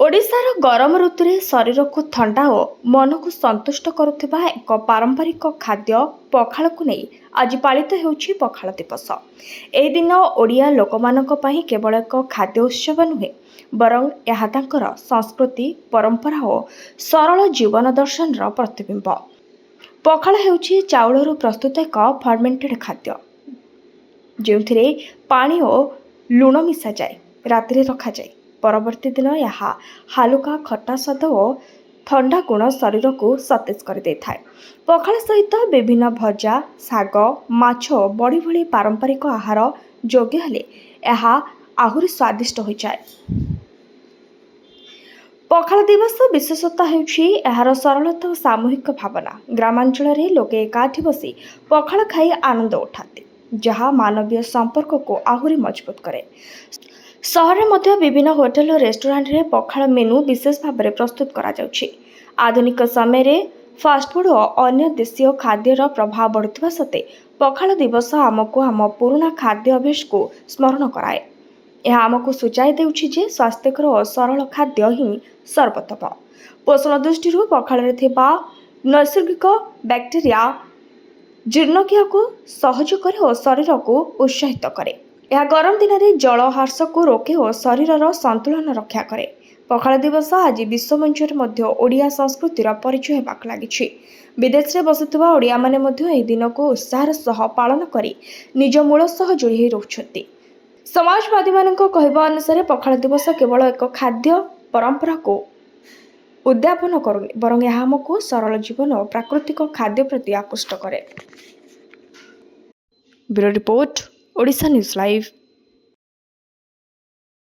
ଓଡ଼ିଶାର ଗରମ ଋତୁରେ ଶରୀରକୁ ଥଣ୍ଡା ଓ ମନକୁ ସନ୍ତୁଷ୍ଟ କରୁଥିବା ଏକ ପାରମ୍ପରିକ ଖାଦ୍ୟ ପଖାଳକୁ ନେଇ ଆଜି ପାଳିତ ହେଉଛି ପଖାଳ ଦିବସ। ଏହି ଦିନ ଓଡ଼ିଆ ଲୋକମାନଙ୍କ ପାଇଁ କେବଳ ଏକ ଖାଦ୍ୟ ଉତ୍ସବ ନୁହେଁ, ବରଂ ଏହା ତାଙ୍କର ସଂସ୍କୃତି, ପରମ୍ପରା ଓ ସରଳ ଜୀବନ ଦର୍ଶନର ପ୍ରତିବିମ୍ବ। ପଖାଳ ହେଉଛି ଚାଉଳରୁ ପ୍ରସ୍ତୁତ ଏକ ଫର୍ମେଣ୍ଟେଡ୍ ଖାଦ୍ୟ, ଯେଉଁଥିରେ ପାଣି ଓ ଲୁଣ ମିଶାଯାଇ ରାତିରେ ରଖାଯାଏ। ପରବର୍ତ୍ତୀ ଦିନ ଏହା ହାଲୁକା ଖଟା ସ୍ୱାଦ ଓ ଥଣ୍ଡା ଗୁଣ ଶରୀରକୁ ସତେଜ କରିଦେଇଥାଏ। ପଖାଳ ସହିତ ବିଭିନ୍ନ ଭଜା, ଶାଗ, ମାଛ ଓ ବଡ଼ି ଭଳି ପାରମ୍ପରିକ ଆହାର ଯୋଗ୍ୟ ହେଲେ ଏହା ଆହୁରି ସ୍ୱାଦିଷ୍ଟ ହୋଇଯାଏ। ପଖାଳ ଦିବସ ବିଶେଷତ୍ୱ ହେଉଛି ଏହାର ସରଳତା ଓ ସାମୂହିକ ଭାବନା। ଗ୍ରାମାଞ୍ଚଳରେ ଲୋକେ ଏକାଠି ବସି ପଖାଳ ଖାଇ ଆନନ୍ଦ ଉଠାନ୍ତି, ଯାହା ମାନବୀୟ ସମ୍ପର୍କକୁ ଆହୁରି ମଜବୁତ କରେ। ସହରରେ ମଧ୍ୟ ବିଭିନ୍ନ ହୋଟେଲ ଓ ରେଷ୍ଟୁରାଣ୍ଟରେ ପଖାଳ ମେନୁ ବିଶେଷ ଭାବରେ ପ୍ରସ୍ତୁତ କରାଯାଉଛି। ଆଧୁନିକ ସମୟରେ ଫାଷ୍ଟଫୁଡ୍ ଓ ଅନ୍ୟ ଦେଶୀୟ ଖାଦ୍ୟର ପ୍ରଭାବ ବଢ଼ୁଥିବା ସତ୍ତ୍ୱେ ପଖାଳ ଦିବସ ଆମକୁ ଆମ ପୁରୁଣା ଖାଦ୍ୟ ଅଭ୍ୟାସକୁ ସ୍ମରଣ କରାଏ। ଏହା ଆମକୁ ସୂଚାଇ ଦେଉଛି ଯେ ସ୍ୱାସ୍ଥ୍ୟକର ଓ ସରଳ ଖାଦ୍ୟ ହିଁ ସର୍ବୋତ୍ତମ। ପୋଷଣ ଦୃଷ୍ଟିରୁ ପଖାଳରେ ଥିବା ନୈସର୍ଗିକ ବ୍ୟାକ୍ଟେରିଆ ଜୀର୍ଣ୍ଣକ୍ରିୟାକୁ ସହଜ କରେ ଓ ଶରୀରକୁ ଉତ୍ସାହିତ କରେ। ଏହା ଗରମ ଦିନରେ ଜଳ ହ୍ରାସକୁ ରୋକେ ଓ ଶରୀରର ସନ୍ତୁଳନ ରକ୍ଷା କରେ। ପଖାଳ ଦିବସ ଆଜି ବିଶ୍ୱମଞ୍ଚରେ ମଧ୍ୟ ଓଡ଼ିଆ ସଂସ୍କୃତିର ପରିଚୟ ହେବାକୁ ଲାଗିଛି। ବିଦେଶରେ ବସୁଥିବା ଓଡ଼ିଆମାନେ ମଧ୍ୟ ଏହି ଦିନକୁ ଉତ୍ସାହର ସହ ପାଳନ କରି ନିଜ ମୂଳ ସହ ଯୋଡ଼ି ହୋଇ ରହୁଛନ୍ତି। ସମାଜବାଦୀମାନଙ୍କ କହିବା ଅନୁସାରେ ପଖାଳ ଦିବସ କେବଳ ଏକ ଖାଦ୍ୟ ପରମ୍ପରାକୁ ଉଦ୍ଯାପନ କରୁନି, ବରଂ ଏହା ଆମକୁ ସରଳ ଜୀବନ ଓ ପ୍ରାକୃତିକ ଖାଦ୍ୟ ପ୍ରତି ଆକୃଷ୍ଟ କରେ। Bureau report, Odisha news live.